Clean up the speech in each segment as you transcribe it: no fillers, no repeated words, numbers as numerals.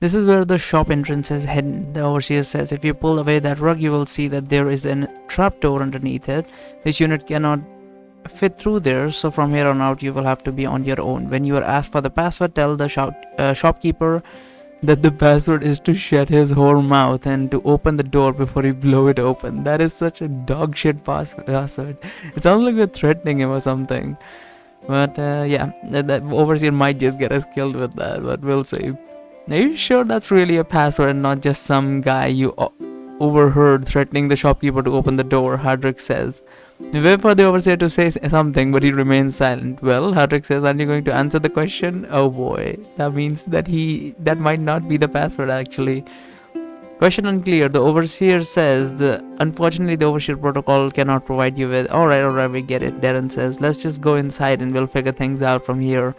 This is where the shop entrance is hidden. The overseer says, if you pull away that rug, you will see that there is a trapdoor underneath it. This unit cannot fit through there, so from here on out, you will have to be on your own. When you are asked for the password, tell the shopkeeper that the password is to shut his whole mouth and to open the door before you blow it open. That is such a dog shit password. It sounds like you're threatening him or something. But yeah, that overseer might just get us killed with that, but we'll see. Are you sure that's really a password and not just some guy you overheard threatening the shopkeeper to open the door? Hardrick says. We wait for the overseer to say something, but he remains silent. Well, Hardrick says, aren't you going to answer the question? Oh boy, that means that that might not be the password actually. Question unclear. The overseer says, unfortunately the overseer protocol cannot provide you with... Alright, we get it. Darren says, let's just go inside and we'll figure things out from here.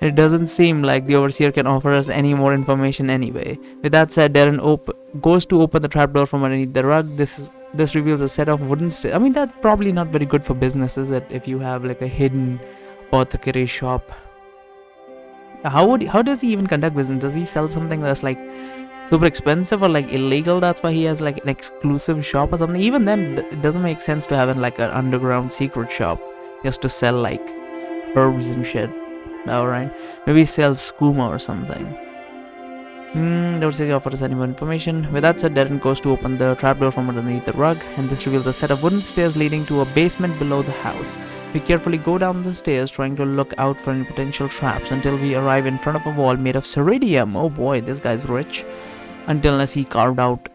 It doesn't seem like the overseer can offer us any more information anyway. With that said, Darren goes to open the trapdoor from underneath the rug. This reveals a set of wooden stairs. I mean, that's probably not very good for business, is it? If you have like a hidden apothecary shop. How does he even conduct business? Does he sell something that's like super expensive or like illegal? That's why he has like an exclusive shop or something. Even then, it doesn't make sense to have like an underground secret shop just to sell like herbs and shit. Alright, maybe he sells skooma or something. Don't say he offers any more information. With that said, Darren goes to open the trapdoor from underneath the rug, and this reveals a set of wooden stairs leading to a basement below the house. We carefully go down the stairs, trying to look out for any potential traps until we arrive in front of a wall made of ceridium. Oh boy, this guy's rich. Unless he carved out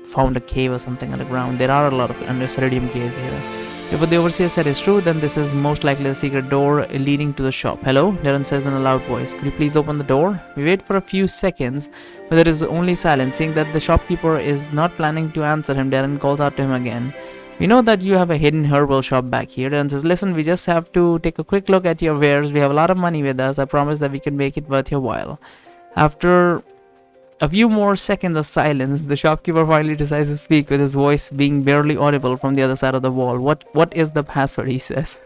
found a cave or something underground. There are a lot of ceridium caves here. If what the overseer said is true, then this is most likely a secret door leading to the shop. Hello? Darren says in a loud voice. Could you please open the door? We wait for a few seconds, but there is only silence. Seeing that the shopkeeper is not planning to answer him, Darren calls out to him again. We know that you have a hidden herbal shop back here. Darren says, listen, we just have to take a quick look at your wares. We have a lot of money with us. I promise that we can make it worth your while. After a few more seconds of silence, the shopkeeper finally decides to speak, with his voice being barely audible from the other side of the wall. What is the password, he says.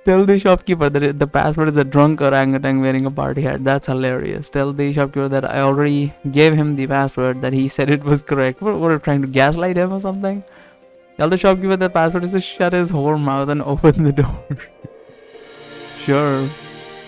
Tell the shopkeeper that the password is a drunk orangutan wearing a party hat. That's hilarious. Tell the shopkeeper that I already gave him the password, that he said it was correct. We're trying to gaslight him or something? Tell the shopkeeper the password is to shut his whole mouth and open the door. Sure.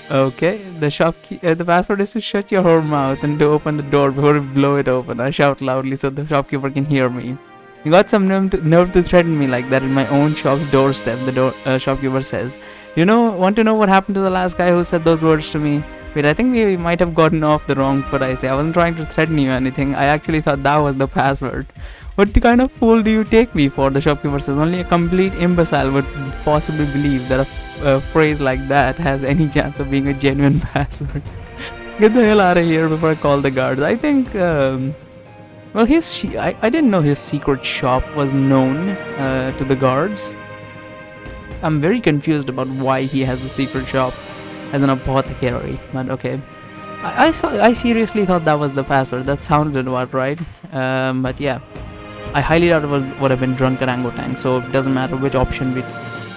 Okay, the password is to shut your whole mouth and to open the door before you blow it open. I shout loudly so the shopkeeper can hear me. You got some nerve to threaten me like that in my own shop's doorstep, the shopkeeper says. Want to know what happened to the last guy who said those words to me? Wait, I think we might have gotten off the wrong foot, I say. I wasn't trying to threaten you or anything. I actually thought that was the password. What kind of fool do you take me for? The shopkeeper says. Only a complete imbecile would possibly believe that a phrase like that has any chance of being a genuine password. Get the hell out of here before I call the guards. I think, well, I didn't know his secret shop was known to the guards. I'm very confused about why he has a secret shop as an apothecary, but okay. I seriously thought that was the password. That sounded about right. But yeah, I highly doubt it would have been drunk orangutan, so it doesn't matter which option we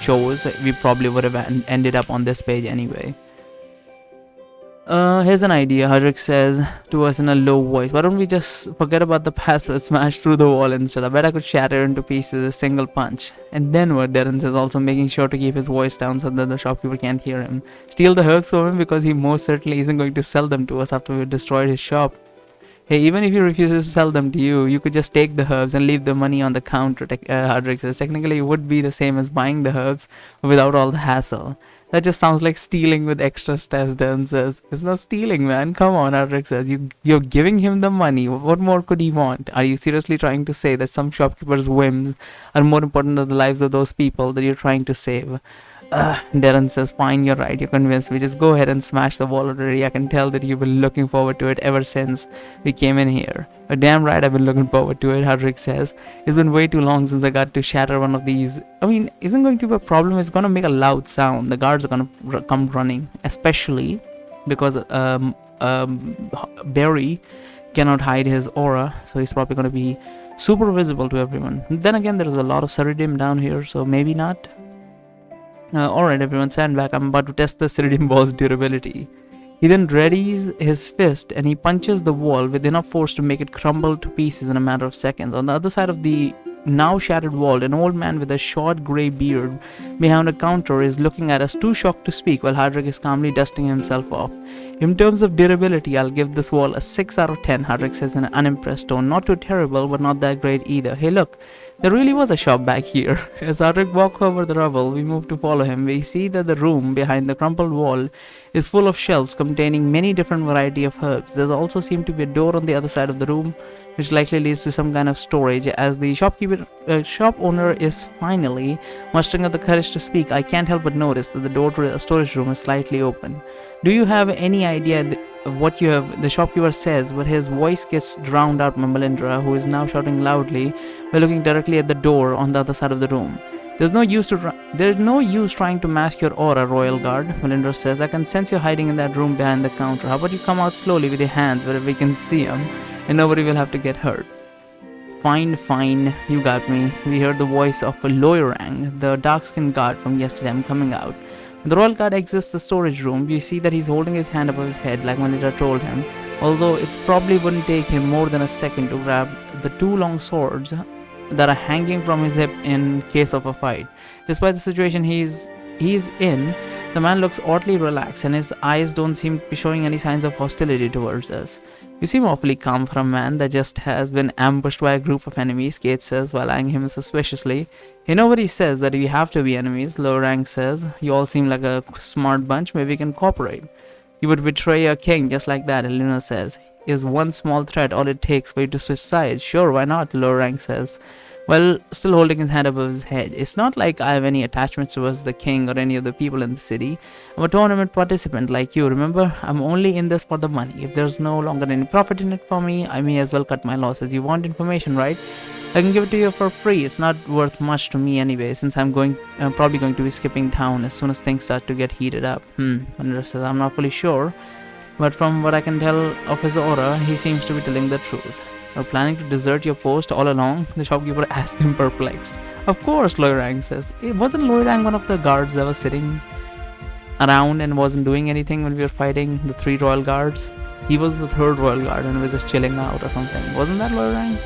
chose, we probably would have ended up on this page anyway. Here's an idea, Hardrick says to us in a low voice. Why don't we just forget about the password, smash through the wall instead? I bet I could shatter into pieces a single punch. And then what? Darren says, also making sure to keep his voice down so that the shopkeeper can't hear him. Steal the herbs from him because he most certainly isn't going to sell them to us after we've destroyed his shop. Hey, even if he refuses to sell them to you, you could just take the herbs and leave the money on the counter, Hardrick says. Technically, it would be the same as buying the herbs without all the hassle. That just sounds like stealing with extra steps, Dan says. It's not stealing, man. Come on, Hardrick says. You're giving him the money. What more could he want? Are you seriously trying to say that some shopkeepers' whims are more important than the lives of those people that you're trying to save? Darren says, fine, you're right, you're convinced. We just go ahead and smash the wall already. I can tell that you've been looking forward to it ever since we came in here. Damn right I've been looking forward to it, Hardrick says. It's been way too long since I got to shatter one of these. I mean, isn't going to be a problem. It's going to make a loud sound. The guards are going to come running, especially because Barry cannot hide his aura, so he's probably going to be super visible to everyone. Then again, there's a lot of ceridium down here, so maybe not. Alright everyone, stand back. I'm about to test the ceridium ball's durability. He then readies his fist and he punches the wall with enough force to make it crumble to pieces in a matter of seconds. On the other side of the now shattered wall, an old man with a short grey beard behind a counter is looking at us, too shocked to speak, while Hardrick is calmly dusting himself off. In terms of durability, I'll give this wall a 6 out of 10, Hardrick says in an unimpressed tone. Not too terrible, but not that great either. Hey look, there really was a shop back here. As Hardrick walks over the rubble, we move to follow him. We see that the room behind the crumpled wall is full of shelves containing many different variety of herbs. There also seems to be a door on the other side of the room, which likely leads to some kind of storage. As the shop owner is finally mustering up the courage to speak, I can't help but notice that the door to the storage room is slightly open. Do you have any idea what you have? The shopkeeper says, but his voice gets drowned out by Melindra, who is now shouting loudly while looking directly at the door on the other side of the room. There's no use trying to mask your aura, Royal Guard, Melindra says. I can sense you're hiding in that room behind the counter. How about you come out slowly with your hands where we can see them and nobody will have to get hurt? Fine, you got me. We heard the voice of Loirang, the dark-skinned guard from yesterday. I'm coming out. When the Royal Guard exits the storage room, we see that he's holding his hand above his head like Melindra told him, although it probably wouldn't take him more than a second to grab the two long swords that are hanging from his hip in case of a fight. Despite the situation he's in, the man looks oddly relaxed and his eyes don't seem to be showing any signs of hostility towards us. You seem awfully calm for a man that just has been ambushed by a group of enemies, Kate says while eyeing him suspiciously. Hey, nobody says that we have to be enemies, Lorang says. You all seem like a smart bunch, maybe we can cooperate. You would betray your king just like that, Elena says. Is one small threat all it takes for you to switch sides? Sure, why not, Lorang says, while still holding his hand above his head. It's not like I have any attachments towards the king or any of the people in the city. I'm a tournament participant like you, remember? I'm only in this for the money. If there's no longer any profit in it for me, I may as well cut my losses. You want information, right? I can give it to you for free. It's not worth much to me anyway, since I'm probably going to be skipping town as soon as things start to get heated up. Mandra says, I'm not fully sure, but from what I can tell of his aura, he seems to be telling the truth. You're planning to desert your post all along? The shopkeeper asked him, perplexed. Of course, Loirang says. Wasn't Loirang one of the guards that was sitting around and wasn't doing anything when we were fighting the 3 royal guards? He was the 3rd royal guard and was just chilling out or something. Wasn't that Loirang?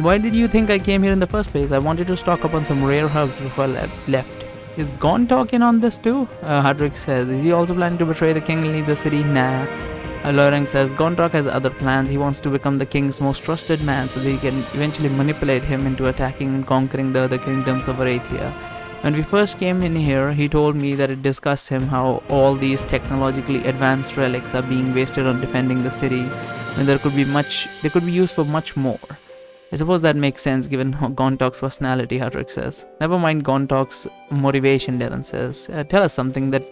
Why did you think I came here in the first place? I wanted to stock up on some rare herbs before I left. Is Gontok in on this too? Hardrick says. Is he also planning to betray the king and leave the city? Nah. Lorang says Gondrak has other plans. He wants to become the king's most trusted man so that he can eventually manipulate him into attacking and conquering the other kingdoms of Arathia. When we first came in here, he told me that it disgusts him how all these technologically advanced relics are being wasted on defending the city when they could be used for much more. I suppose that makes sense given Gontok's personality, Hardrick says. Never mind Gontok's motivation, Darren says. Tell us something that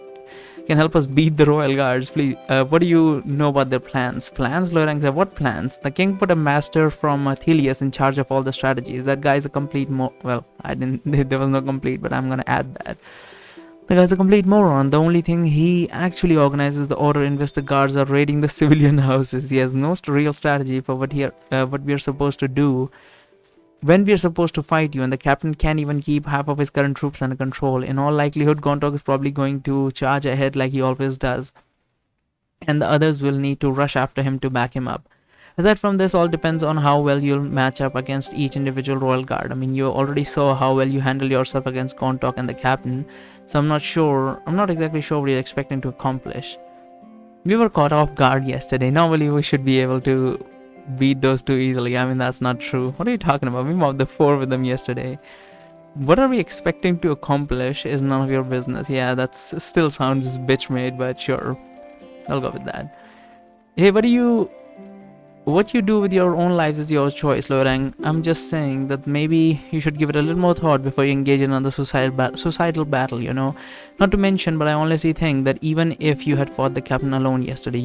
can help us beat the royal guards, please. What do you know about their plans? Plans? Lorang said, what plans? The king put a master from Thelius in charge of all the strategies. That guy's a complete well, there was no complete, but I'm gonna add that. The guy's a complete moron. The only thing he actually organizes the order in which the guards are raiding the civilian houses. He has no real strategy for what we are supposed to do when we are supposed to fight you, and the captain can't even keep half of his current troops under control. In all likelihood, Gontok is probably going to charge ahead like he always does, and the others will need to rush after him to back him up. Aside from this, all depends on how well you'll match up against each individual royal guard. I mean, you already saw how well you handle yourself against Gontok and the captain, so I'm not exactly sure what you're expecting to accomplish. We were caught off guard yesterday. Normally we should be able to beat those 2 easily. I mean, that's not true. What are you talking about? We mobbed the 4 with them yesterday. What are we expecting to accomplish is none of your business. Yeah, that still sounds bitch made, but sure, I'll go with that. Hey, what you do with your own lives is your choice, Lorang. I'm just saying that maybe you should give it a little more thought before you engage in another societal battle, you know. Not to mention, but I honestly think that even if you had fought the captain alone yesterday,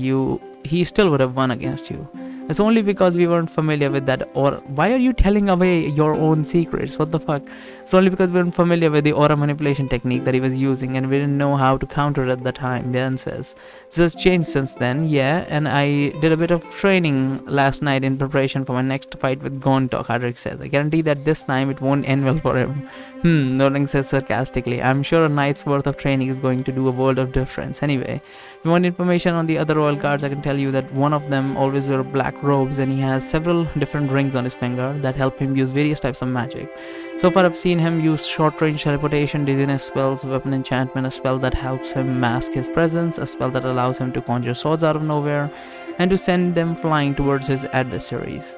he still would have won against you. It's only because we weren't familiar with that. Or why are you telling away your own secrets? What the fuck? It's only because we weren't familiar with the aura manipulation technique that he was using, and we didn't know how to counter it at the time, Ben says. This has changed since then, yeah, and I did a bit of training last night in preparation for my next fight with Gontok, Hardrick says. I guarantee that this time it won't end well for him. Nolan says sarcastically. I'm sure a night's worth of training is going to do a world of difference. Anyway, if you want information on the other royal guards, I can tell you that one of them always wears black robes, and he has several different rings on his finger that help him use various types of magic. So far I've seen him use short-range teleportation, dizziness spells, weapon enchantment, a spell that helps him mask his presence, a spell that allows him to conjure swords out of nowhere, and to send them flying towards his adversaries.